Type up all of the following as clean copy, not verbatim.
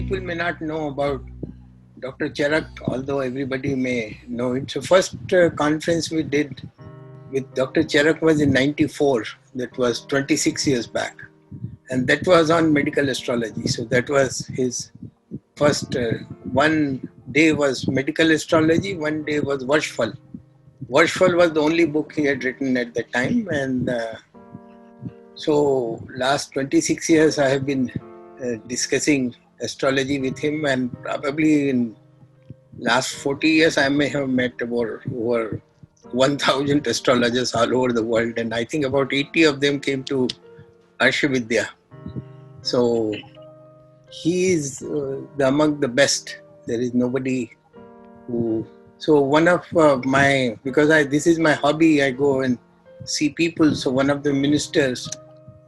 people may not know about Dr. Charak, although everybody may know it. So first conference we did with Dr. Charak was in 94. That was 26 years back. And that was on medical astrology. So that was his first, one day was medical astrology, one day was Varshfal. Varshfal was the only book he had written at that time. And so last 26 years I have been discussing astrology with him, and probably in last 40 years I may have met over 1,000 astrologers all over the world, and I think about 80 of them came to Arshavidya. So he is among the best. There is nobody who. So one of my, because this is my hobby, I go and see people. So one of the ministers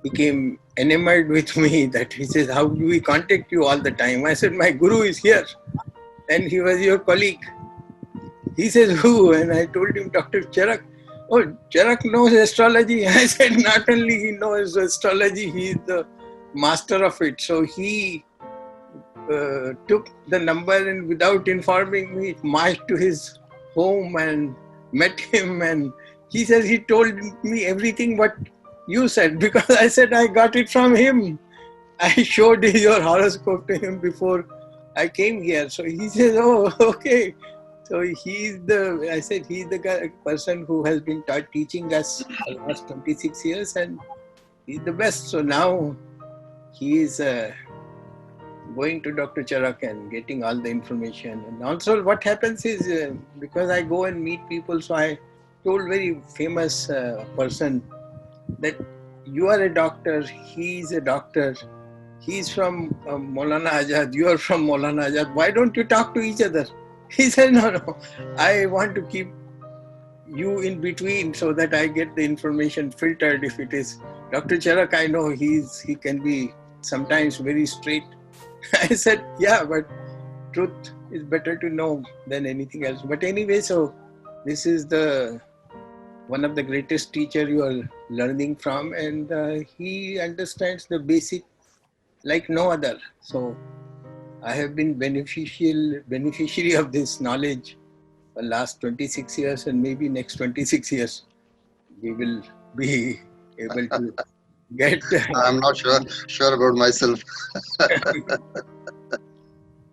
became enamored with me, that he says, how do we contact you all the time? I said, my guru is here. And he was your colleague. He says, who? And I told him, Dr. Charak. Oh, Charak knows astrology. I said, not only he knows astrology, he is the master of it. So he took the number and without informing me, marched to his home and met him. And he says, he told me everything what you said, because I said, I got it from him. I showed your horoscope to him before I came here. So he says, oh, okay. So he's the person who has been teaching us for the last 26 years, and he's the best. So now he is going to Dr. Charak and getting all the information. And also what happens is, because I go and meet people, so I told very famous person that you are a doctor, he's a doctor, he's from Maulana Azad, you are from Maulana Azad, why don't you talk to each other? He said, no, I want to keep you in between so that I get the information filtered. If it is Dr. Charak, I know he can be sometimes very straight. I said, yeah, but truth is better to know than anything else. But anyway, so this is one of the greatest teacher you are learning from, and he understands the basic like no other. So I have been beneficiary of this knowledge for last 26 years, and maybe next 26 years we will be able to get. I'm not sure about myself.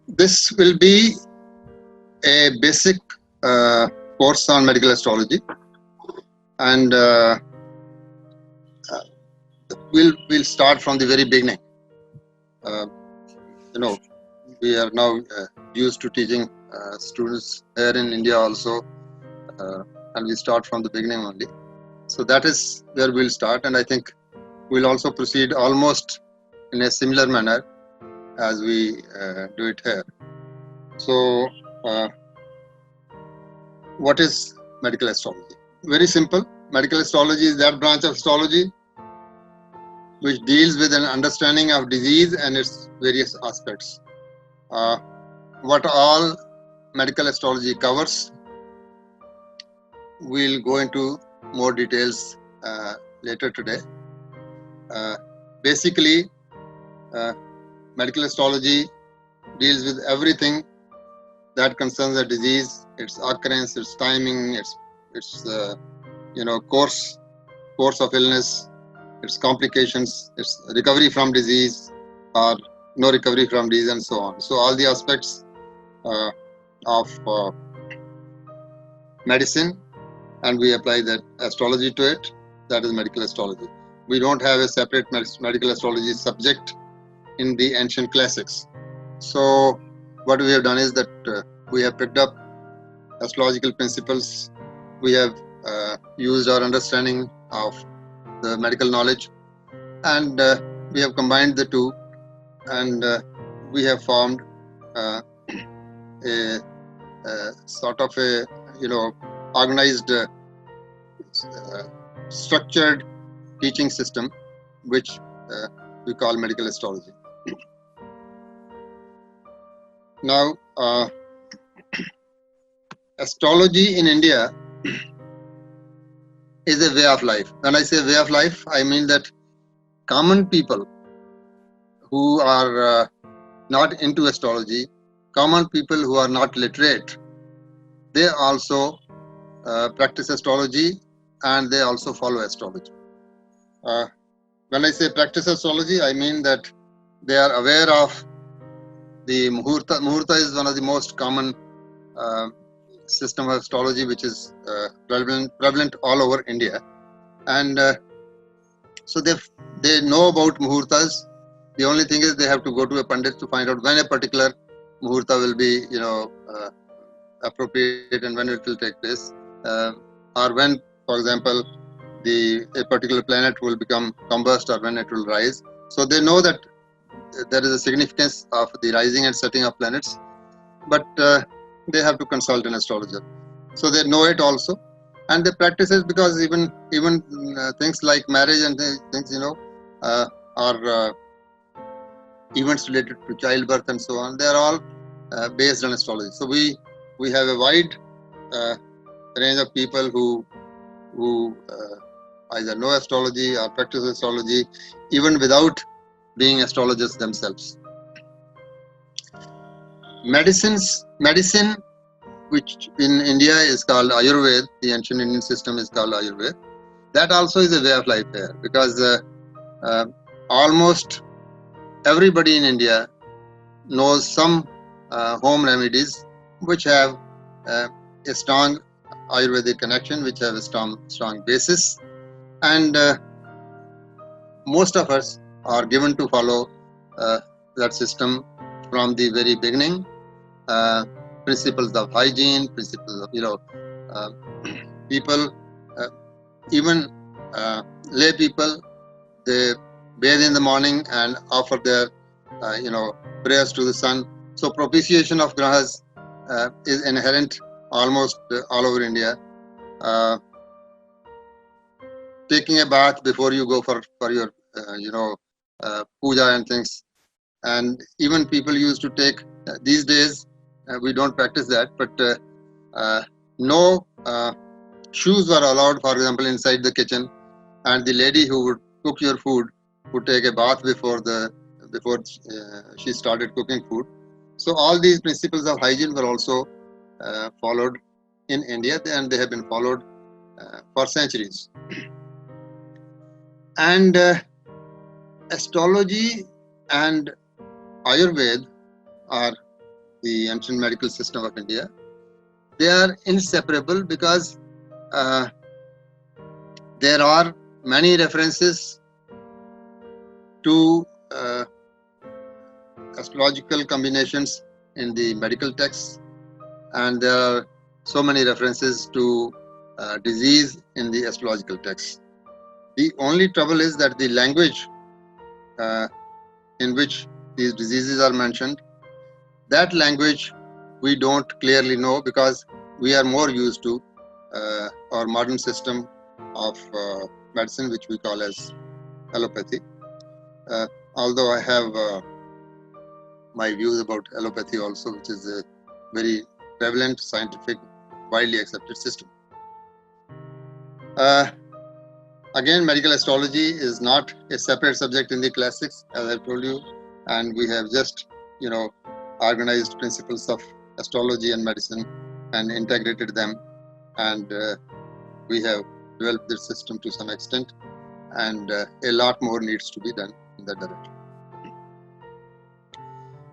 This will be a basic course on medical astrology, and we'll start from the very beginning. We are now used to teaching students here in India also, and we start from the beginning only. So that is where we'll start, and I think we'll also proceed almost in a similar manner as we do it here. So what is medical astrology? Very simple. Medical astrology is that branch of astrology which deals with an understanding of disease and its various aspects. What all medical astrology covers, we'll go into more details later today. Basically, medical astrology deals with everything that concerns a disease, its occurrence, its timing, its course of illness, its complications, its recovery from disease or no recovery from disease, and so on. So all the aspects of medicine, and we apply that astrology to it. That is medical astrology. We don't have a separate medical astrology subject in the ancient classics. So what we have done is that we have picked up astrological principles. We have used our understanding of the medical knowledge, and we have combined the two, and we have formed a sort of a organized, structured teaching system, which we call medical astrology. Now, astrology in India is a way of life. When I say way of life, I mean that common people who are not into astrology, common people who are not literate, they also practice astrology and they also follow astrology. When I say practice astrology, I mean that they are aware of the Muhurta. Muhurta is one of the most common system of astrology which is prevalent all over India. And so they know about Muhurtas. The only thing is they have to go to a Pandit to find out when a particular Muhurta will be, appropriate and when it will take place. Or when, for example, a particular planet will become combust or when it will rise. So they know that there is a significance of the rising and setting of planets, but they have to consult an astrologer. So they know it also, and they practice it because even things like marriage and things, or events related to childbirth and so on, they are all based on astrology. So we have a wide range of people who either know astrology or practice astrology, even without being astrologers themselves. Medicine, which in India is called Ayurveda, the ancient Indian system is called Ayurveda. That also is a way of life here, because almost everybody in India knows some home remedies which have a strong Ayurvedic connection, which have a strong basis, and most of us are given to follow that system from the very beginning. Principles of hygiene, principles of people, even lay people, they bathe in the morning and offer their prayers to the sun. So propitiation of grahas is inherent almost all over India. Taking a bath before you go for your puja and things, and even people used to take these days. We don't practice that, but no shoes were allowed, for example, inside the kitchen, and the lady who would cook your food would take a bath before she started cooking food. So all these principles of hygiene were also followed in India, and they have been followed for centuries. And astrology and Ayurveda are the ancient medical system of India. They are inseparable because there are many references to astrological combinations in the medical texts, and there are so many references to disease in the astrological texts. The only trouble is that the language in which these diseases are mentioned, that language we don't clearly know, because we are more used to our modern system of medicine, which we call as allopathy. Although I have my views about allopathy also, which is a very prevalent, scientific, widely accepted system. Again, medical astrology is not a separate subject in the classics, as I told you, and we have just, organized principles of astrology and medicine and integrated them, and we have developed this system to some extent, and a lot more needs to be done in that direction.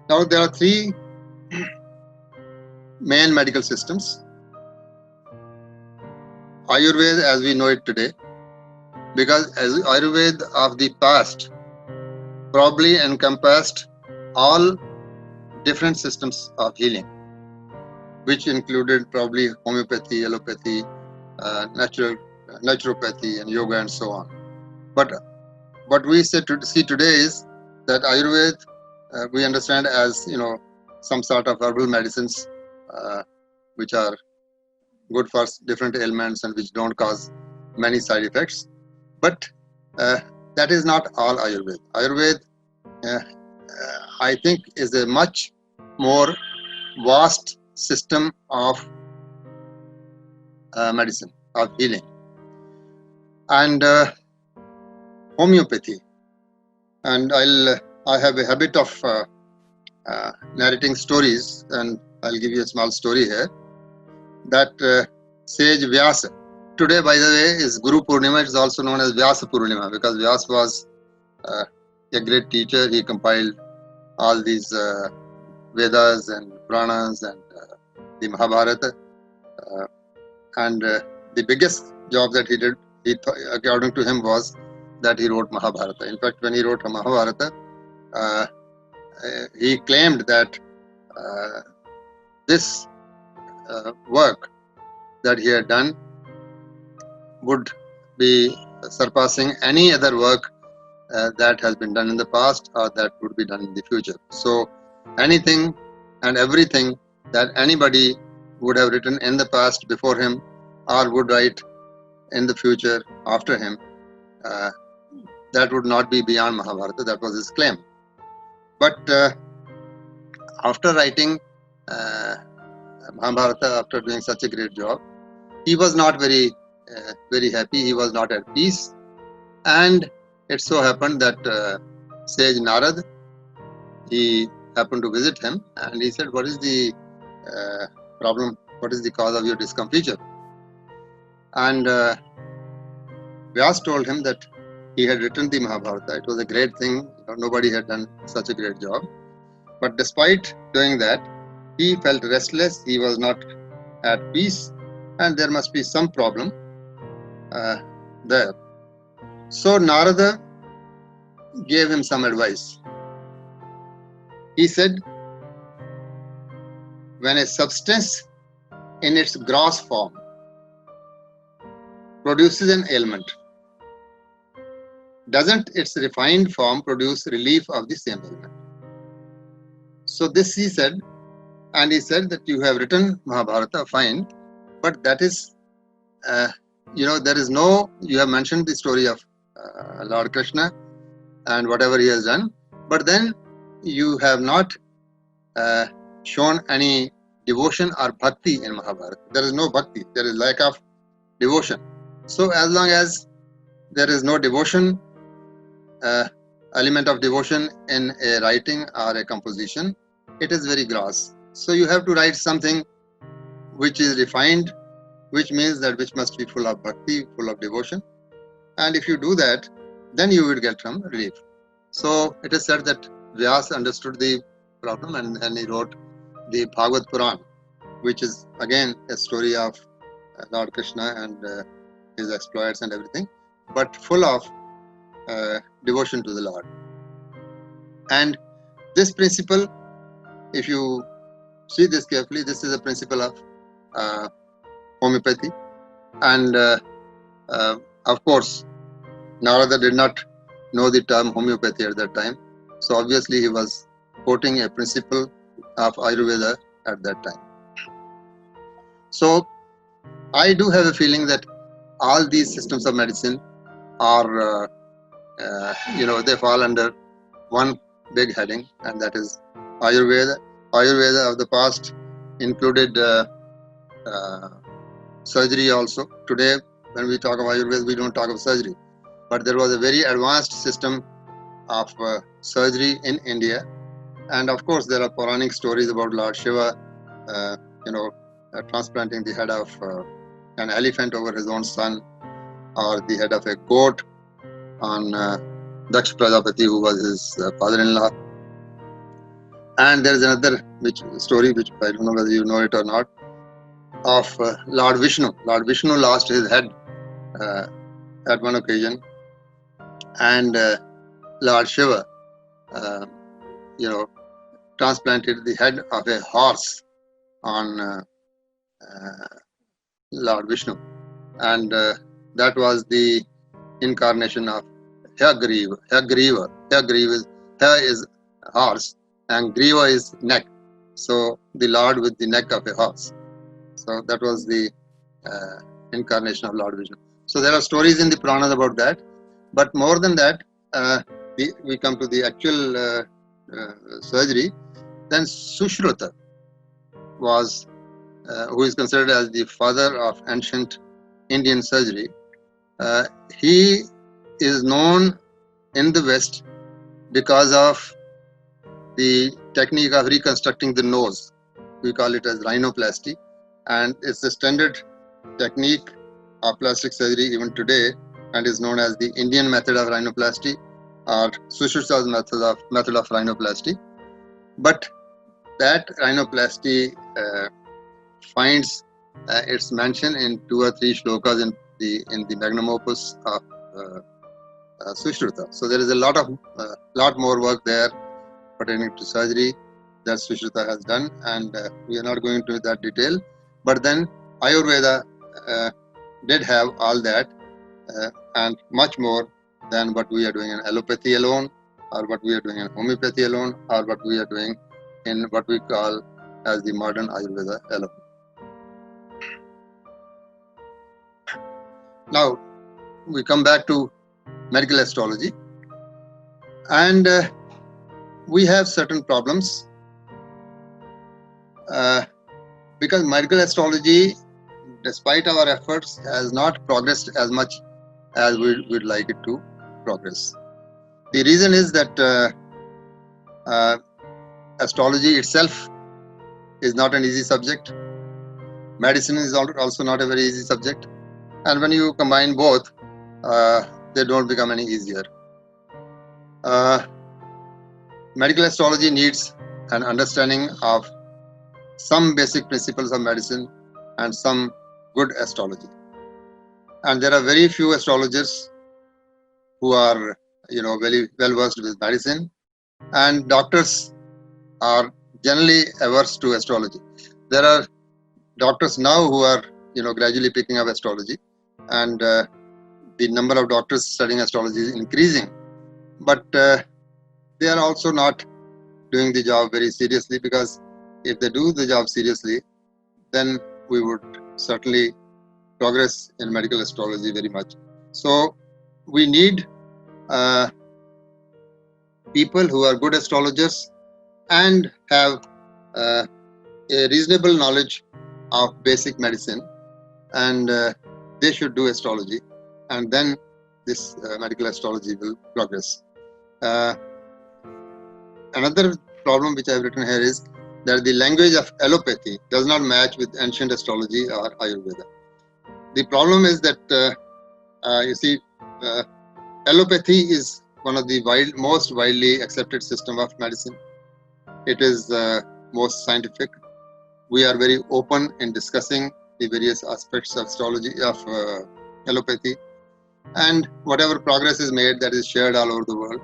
Now, there are three main medical systems. Ayurveda as we know it today, because as Ayurveda of the past probably encompassed all different systems of healing, which included probably homeopathy, allopathy, naturopathy, and yoga, and so on. But what we see today is that Ayurveda we understand as some sort of herbal medicines which are good for different ailments and which don't cause many side effects. But that is not all Ayurveda. Ayurveda, I think, is a much more vast system of medicine, of healing. And homeopathy. And I have a habit of narrating stories, and I'll give you a small story here. That sage Vyasa. Today, by the way, is Guru Purnima. It is also known as Vyasa Purnima because Vyasa was a great teacher. He compiled all these Vedas and Puranas and the Mahabharata. And the biggest job that he did, according to him, was that he wrote Mahabharata. In fact, when he wrote Mahabharata, he claimed that this work that he had done would be surpassing any other work that has been done in the past or that would be done in the future. So anything and everything that anybody would have written in the past before him or would write in the future after him, that would not be beyond Mahabharata. That was his claim. But after writing Mahabharata, after doing such a great job, he was not very happy. He was not at peace. And it so happened that sage Narad, he happened to visit him, and he said, "What is the problem? What is the cause of your discomfiture?" And Vyas told him that he had written the Mahabharata. It was a great thing. Nobody had done such a great job. But despite doing that, he felt restless. He was not at peace, and there must be some problem there. So Narada gave him some advice. He said, when a substance in its gross form produces an ailment, doesn't its refined form produce relief of the same ailment? So this he said, and he said that you have written Mahabharata, fine, but that is, there is no, you have mentioned the story of Lord Krishna and whatever he has done, but then you have not shown any devotion or bhakti in Mahabharata. There is no bhakti, there is lack of devotion. So as long as there is no devotion, element of devotion in a writing or a composition, it is very gross. So you have to write something which is refined, which means that which must be full of bhakti, full of devotion. And if you do that, then you will get some relief. So it is said that Vyas understood the problem, and then he wrote the Bhagavad Puran, which is again a story of Lord Krishna and his exploits and everything, but full of devotion to the Lord. And this principle, if you see this carefully, this is a principle of homeopathy. And of course, Narada did not know the term homeopathy at that time. So obviously he was quoting a principle of Ayurveda at that time. So I do have a feeling that all these systems of medicine are, they fall under one big heading, and that is Ayurveda. Ayurveda of the past included surgery also. Today, when we talk of Ayurveda, we don't talk of surgery. But there was a very advanced system of surgery in India. And of course, there are Puranic stories about Lord Shiva, transplanting the head of an elephant over his own son, or the head of a goat on Daksh Prajapati, who was his father-in-law. And there is another story, which I don't know whether you know it or not, of Lord Vishnu. Lord Vishnu lost his head at one occasion, and Lord Shiva, transplanted the head of a horse on Lord Vishnu, and that was the incarnation of Hagriva. Hagriva is horse, and Griva is neck. So the Lord with the neck of a horse. So that was the incarnation of Lord Vishnu. So there are stories in the Puranas about that. But more than that, we come to the actual surgery. Then Sushruta was, who is considered as the father of ancient Indian surgery. He is known in the West because of the technique of reconstructing the nose. We call it as rhinoplasty, and it's the standard technique of plastic surgery even today, and is known as the Indian method of rhinoplasty or Sushruta's method of rhinoplasty. But that rhinoplasty finds its mention in 2 or 3 shlokas in the magnum opus of Sushruta. So there is a lot more work there pertaining to surgery that Sushruta has done, and we are not going into that detail. But then Ayurveda did have all that and much more than what we are doing in allopathy alone, or what we are doing in homeopathy alone, or what we are doing in what we call as the modern Ayurveda alone. Now we come back to medical astrology, and we have certain problems because medical astrology, despite our efforts, has not progressed as much as we would like it to progress. The reason is that astrology itself is not an easy subject. Medicine is also not a very easy subject, and when you combine both, they don't become any easier. Medical astrology needs an understanding of some basic principles of medicine and some good astrology. And there are very few astrologers who are, very well versed with medicine, and doctors are generally averse to astrology. There are doctors now who are, gradually picking up astrology, and the number of doctors studying astrology is increasing. But they are also not doing the job very seriously, because if they do the job seriously, then we would certainly progress in medical astrology very much. So we need people who are good astrologers and have a reasonable knowledge of basic medicine, and they should do astrology, and then this medical astrology will progress. Another problem which I have written here is that the language of allopathy does not match with ancient astrology or Ayurveda. The problem is that allopathy is one of the most widely accepted system of medicine. It is most scientific. We are very open in discussing the various aspects of astrology, of allopathy, and whatever progress is made, that is shared all over the world.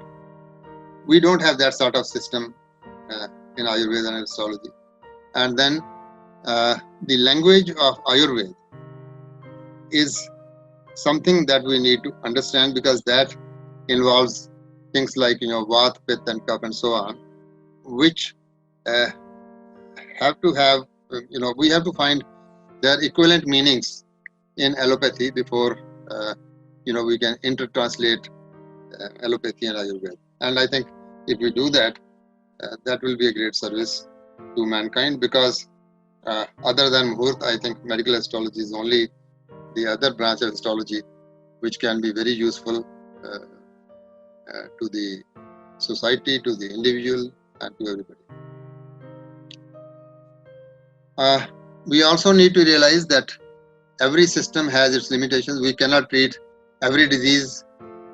We don't have that sort of system in Ayurveda and astrology. And then the language of Ayurveda is something that we need to understand, because that involves things like Vata, Pitta and Kapha and so on, which have to have, we have to find their equivalent meanings in allopathy before we can intertranslate allopathy and Ayurveda. And I think if we do that, that will be a great service to mankind, because other than Muhurt, I think medical astrology is only the other branch of astrology which can be very useful to the society, to the individual, and to everybody. We also need to realize that every system has its limitations. We cannot treat every disease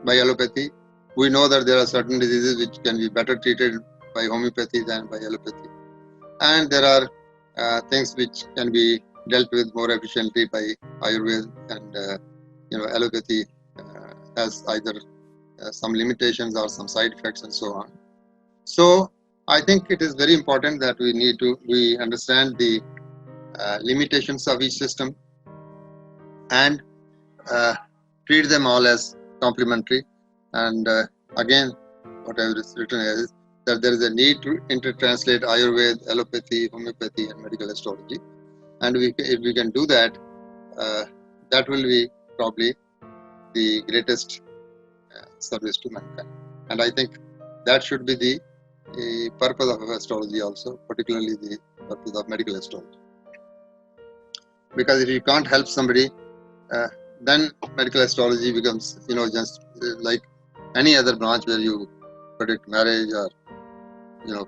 by allopathy. We know that there are certain diseases which can be better treated by homeopathy than by allopathy, and there are things which can be dealt with more efficiently by Ayurveda, and allopathy has either some limitations or some side effects and so on. So I think it is very important that we understand the limitations of each system and treat them all as complementary. And again, what I have written here is that there is a need to intertranslate Ayurveda, allopathy, homeopathy, and medical astrology. And if we can do that, that will be probably the greatest service to mankind. And I think that should be the purpose of astrology also, particularly the purpose of medical astrology. Because if you can't help somebody, then medical astrology becomes, just like any other branch where you predict marriage or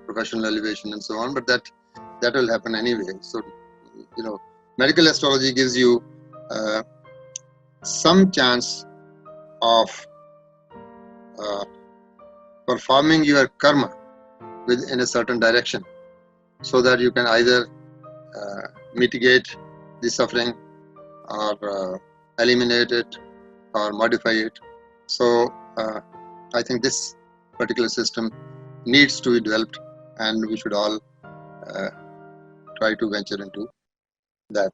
professional elevation and so on, but that will happen anyway. So medical astrology gives you some chance of performing your karma in a certain direction, so that you can either mitigate the suffering or eliminate it or modify it. So I think this particular system needs to be developed, and we should all try to venture into that.